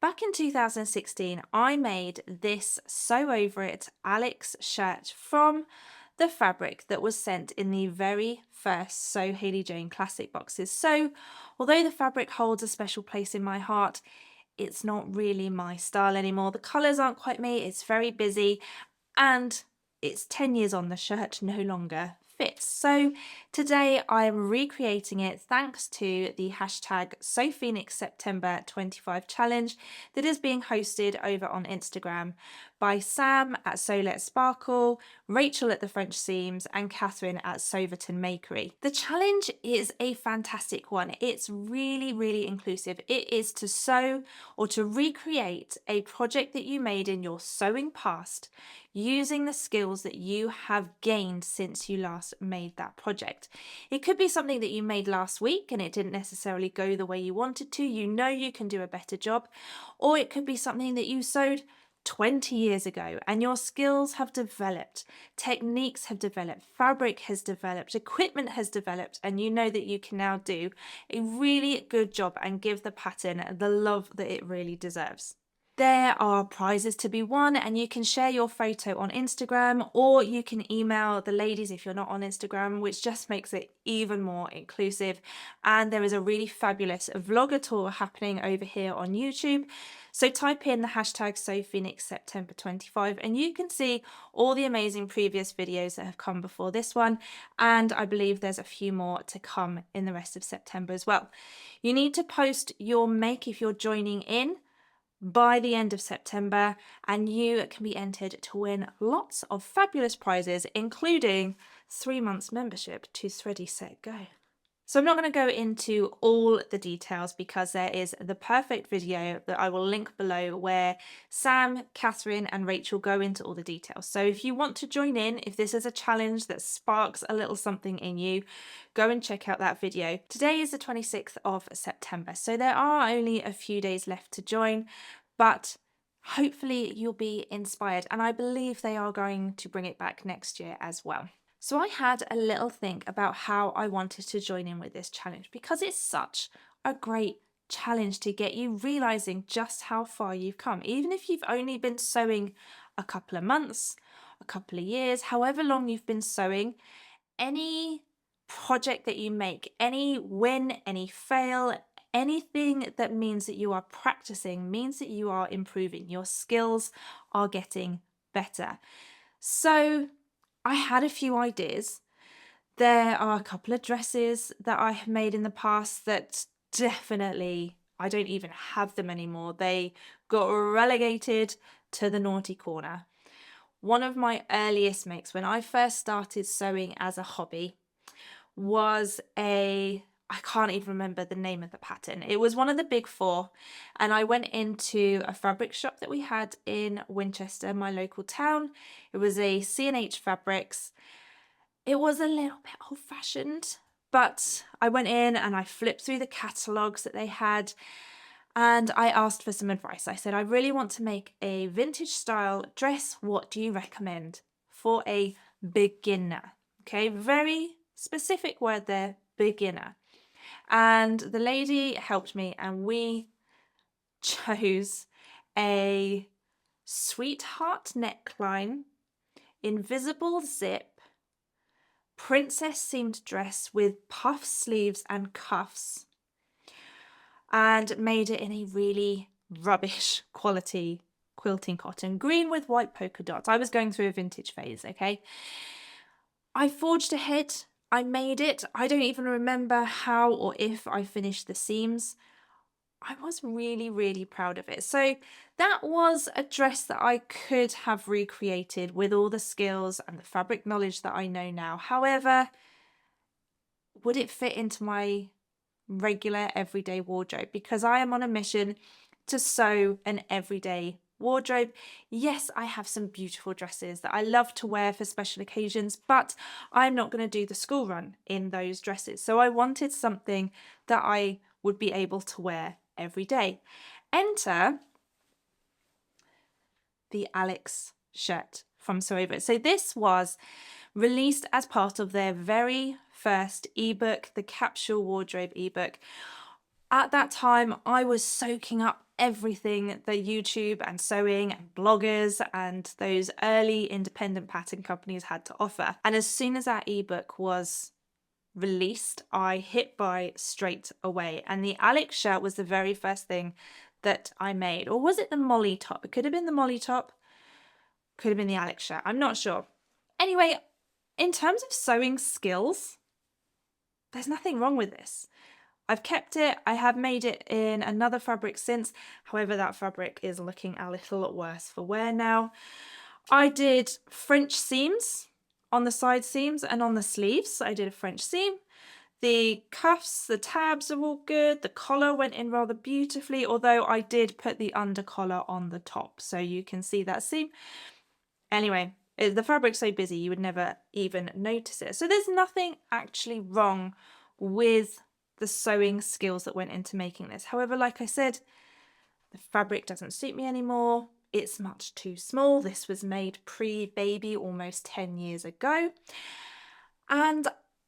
Back in 2016, I made this Sew Over It Alex shirt from the fabric that was sent in the very first SewHayleyJane classic boxes. So although the fabric holds a special place in my heart, it's not really my style anymore. The colours aren't quite me, it's very busy, and it's 10 years on, the shirt no longer fits. So today I am recreating it thanks to the hashtag SewPhoenixSeptember25 challenge that is being hosted over on Instagram by Sam at Sew Let Sparkle, Rachel at the French Seams, and Catherine at Soverton Makery. The challenge is a fantastic one. It's really inclusive. It is to sew or to recreate a project that you made in your sewing past using the skills that you have gained since you last made that project. It could be something that you made last week and it didn't necessarily go the way you wanted to. You know you can do a better job. Or it could be something that you sewed 20 years ago and your skills have developed, techniques have developed, fabric has developed, equipment has developed, and you know that you can now do a really good job and give the pattern the love that it really deserves. There are prizes to be won and you can share your photo on Instagram, or you can email the ladies if you're not on Instagram, which just makes it even more inclusive. And there is a really fabulous vlogger tour happening over here on YouTube. So type in the hashtag SewPhoenixSeptember25 and you can see all the amazing previous videos that have come before this one. And I believe there's a few more to come in the rest of September as well. You need to post your make if you're joining in by the end of September, and you can be entered to win lots of fabulous prizes, including 3 months membership to Thready Set Go. So I'm not going to go into all the details because there is the perfect video that I will link below where Sam, Catherine and Rachel go into all the details. So if you want to join in, if this is a challenge that sparks a little something in you, go and check out that video. Today is the 26th of September, so there are only a few days left to join, but hopefully you'll be inspired, and I believe they are going to bring it back next year as well. So I had a little think about how I wanted to join in with this challenge because it's such a great challenge to get you realizing just how far you've come. Even if you've only been sewing a couple of months, a couple of years, however long you've been sewing, any project that you make, any win, any fail, anything that means that you are practicing means that you are improving. Your skills are getting better. So I had a few ideas. There are a couple of dresses that I have made in the past that definitely, I don't even have them anymore. They got relegated to the naughty corner. One of my earliest makes when I first started sewing as a hobby was I can't even remember the name of the pattern. It was one of the big four, and I went into a fabric shop that we had in Winchester, my local town. It was a C&H Fabrics. It was a little bit old-fashioned, but I went in and I flipped through the catalogues that they had and I asked for some advice. I said, I really want to make a vintage style dress. What do you recommend for a beginner? Okay, very specific word there, beginner. And the lady helped me and we chose a sweetheart neckline, invisible zip, princess seamed dress with puff sleeves and cuffs, and made it in a really rubbish quality quilting cotton, green with white polka dots. I was going through a vintage phase, okay? I forged ahead. I made it. I don't even remember how or if I finished the seams. I was really proud of it. So that was a dress that I could have recreated with all the skills and the fabric knowledge that I know now. However, would it fit into my regular everyday wardrobe? Because I am on a mission to sew an everyday wardrobe. Yes, I have some beautiful dresses that I love to wear for special occasions, but I'm not going to do the school run in those dresses. So I wanted something that I would be able to wear every day. Enter the Alex shirt from Sew Over It. So this was released as part of their very first ebook, the Capsule Wardrobe ebook. At that time, I was soaking up everything that YouTube and sewing and bloggers and those early independent pattern companies had to offer. And as soon as that ebook was released, I hit buy straight away. And the Alex shirt was the very first thing that I made. Or was it the Molly top? It could have been the Molly top. Could have been the Alex shirt. I'm not sure. Anyway, in terms of sewing skills, there's nothing wrong with this. I've kept it. I have made it in another fabric since. However, that fabric is looking a little worse for wear now. I did French seams on the side seams and on the sleeves. I did a French seam. The cuffs, the tabs are all good. The collar went in rather beautifully, although I did put the under collar on the top, so you can see that seam. Anyway, the fabric's so busy you would never even notice it. So there's nothing actually wrong with the sewing skills that went into making this. However, like I said, the fabric doesn't suit me anymore. It's much too small. This was made pre-baby almost 10 years ago. And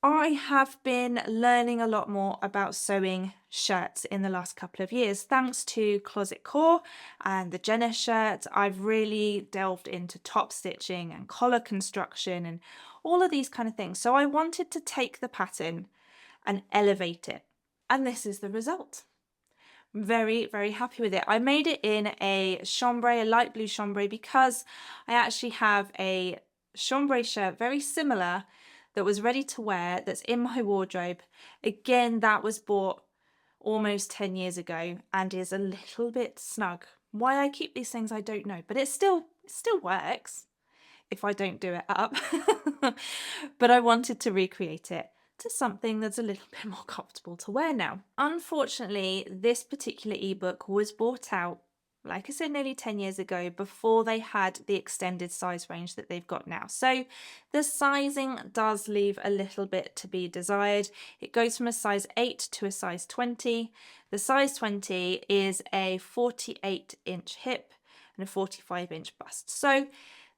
I have been learning a lot more about sewing shirts in the last couple of years. Thanks to Closet Core and the Jenna shirt, I've really delved into top stitching and collar construction and all of these kind of things. So I wanted to take the pattern and elevate it. And this is the result. I'm very, very happy with it. I made it in a chambray, a light blue chambray, because I actually have a chambray shirt very similar that was ready to wear that's in my wardrobe. Again, that was bought almost 10 years ago and is a little bit snug. Why I keep these things, I don't know, but it still works if I don't do it up. But I wanted to recreate it to something that's a little bit more comfortable to wear now. Unfortunately, this particular ebook was bought out, like I said, nearly 10 years ago, before they had the extended size range that they've got now. So the sizing does leave a little bit to be desired. It goes from a size 8 to a size 20. The size 20 is a 48-inch hip and a 45-inch bust. So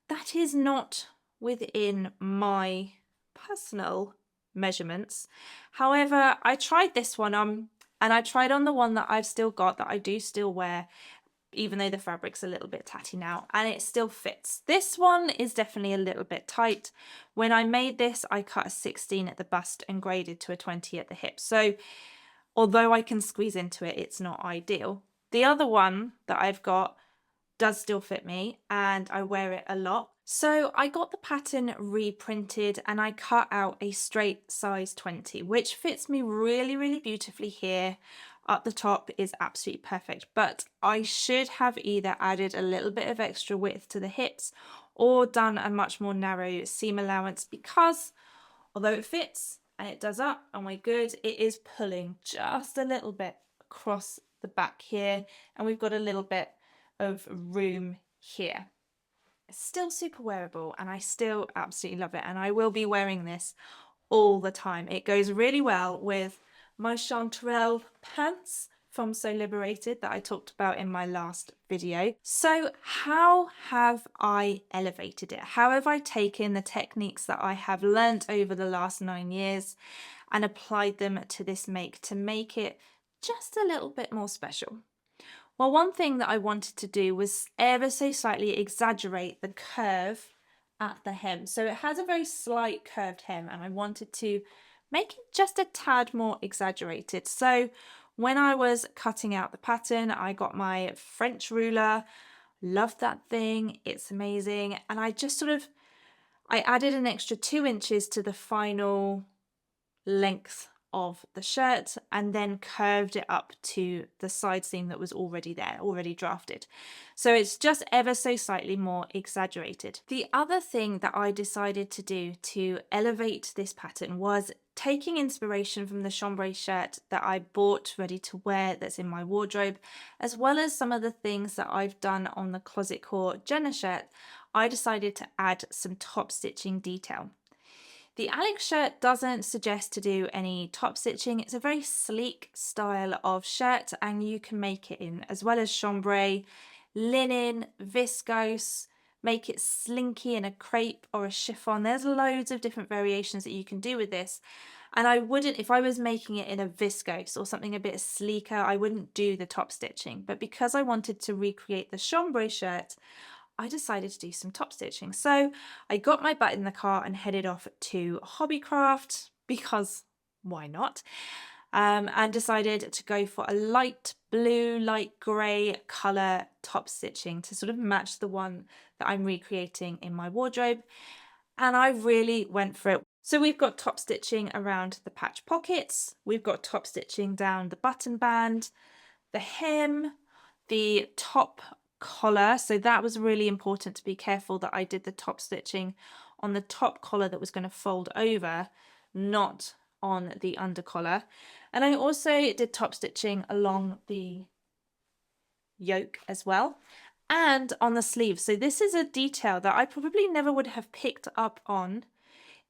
that is not within my personal measurements. However, I tried this one on, and I tried on the one that I've still got, that I do still wear, even though the fabric's a little bit tatty now, and it still fits. This one is definitely a little bit tight. When I made this, I cut a 16 at the bust and graded to a 20 at the hip. So although I can squeeze into it, it's not ideal. The other one that I've got does still fit me and I wear it a lot. So I got the pattern reprinted and I cut out a straight size 20, which fits me really, really beautifully here. Up the top is absolutely perfect, but I should have either added a little bit of extra width to the hips or done a much more narrow seam allowance, because although it fits and it does up and we're good, it is pulling just a little bit across the back here, and we've got a little bit of room here. It's still super wearable and I still absolutely love it, and I will be wearing this all the time. It goes really well with my chanterelle pants from So Liberated that I talked about in my last video. So how have I elevated it? How have I taken the techniques that I have learnt over the last 9 years and applied them to this make to make it just a little bit more special? Well, one thing that I wanted to do was ever so slightly exaggerate the curve at the hem. So it has a very slight curved hem and I wanted to make it just a tad more exaggerated. So when I was cutting out the pattern, I got my French ruler, loved that thing, it's amazing. And I just I added an extra 2 inches to the final length of the shirt and then curved it up to the side seam that was already there, already drafted. So it's just ever so slightly more exaggerated. The other thing that I decided to do to elevate this pattern was taking inspiration from the chambray shirt that I bought ready to wear that's in my wardrobe, as well as some of the things that I've done on the Closet Core Jenna shirt. I decided to add some top stitching detail. The Alex shirt doesn't suggest to do any top stitching. It's a very sleek style of shirt and you can make it in as well as chambray, linen, viscose, make it slinky in a crepe or a chiffon. There's loads of different variations that you can do with this. And I wouldn't, if I was making it in a viscose or something a bit sleeker, I wouldn't do the top stitching. But because I wanted to recreate the chambray shirt, I decided to do some top stitching. So I got my butt in the car and headed off to Hobbycraft because why not? And decided to go for a light blue, light grey colour top stitching to sort of match the one that I'm recreating in my wardrobe. And I really went for it. So we've got top stitching around the patch pockets, we've got top stitching down the button band, the hem, the top collar. So that was really important to be careful that I did the top stitching on the top collar that was going to fold over, not on the under collar. And I also did top stitching along the yoke as well and on the sleeve. So this is a detail that I probably never would have picked up on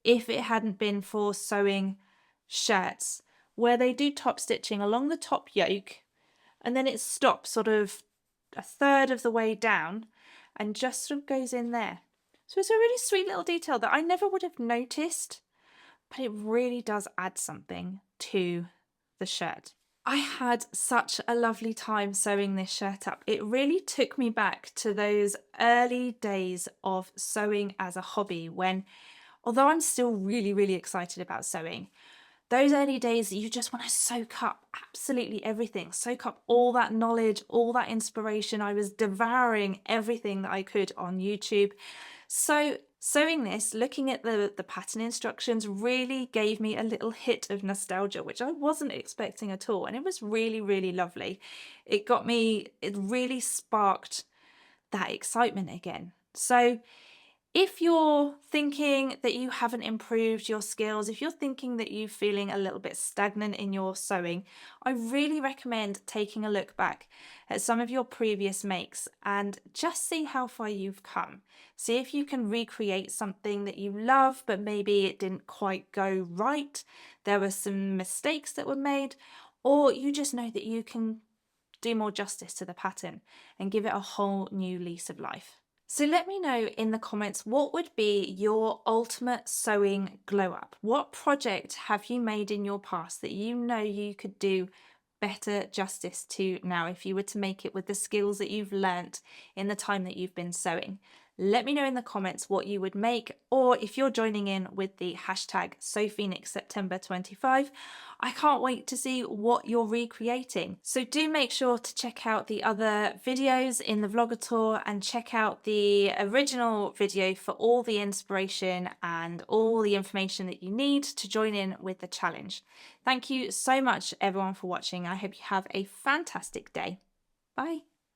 if it hadn't been for sewing shirts, where they do top stitching along the top yoke and then it stops sort of a third of the way down and just sort of goes in there. So it's a really sweet little detail that I never would have noticed, but it really does add something to the shirt. I had such a lovely time sewing this shirt up. It really took me back to those early days of sewing as a hobby when, although I'm still really, really excited about sewing, those early days you just want to soak up absolutely everything, soak up all that knowledge, all that inspiration. I was devouring everything that I could on YouTube. So sewing this, looking at the pattern instructions really gave me a little hit of nostalgia, which I wasn't expecting at all. And it was really, really lovely. It really sparked that excitement again. So if you're thinking that you haven't improved your skills, if you're thinking that you're feeling a little bit stagnant in your sewing, I really recommend taking a look back at some of your previous makes and just see how far you've come. See if you can recreate something that you love, but maybe it didn't quite go right. There were some mistakes that were made, or you just know that you can do more justice to the pattern and give it a whole new lease of life. So let me know in the comments, what would be your ultimate sewing glow up? What project have you made in your past that you know you could do better justice to now if you were to make it with the skills that you've learnt in the time that you've been sewing? Let me know in the comments what you would make, or if you're joining in with the hashtag SewPhoenixSeptember25, I can't wait to see what you're recreating. So do make sure to check out the other videos in the Vlogator and check out the original video for all the inspiration and all the information that you need to join in with the challenge. Thank you so much everyone for watching. I hope you have a fantastic day. Bye.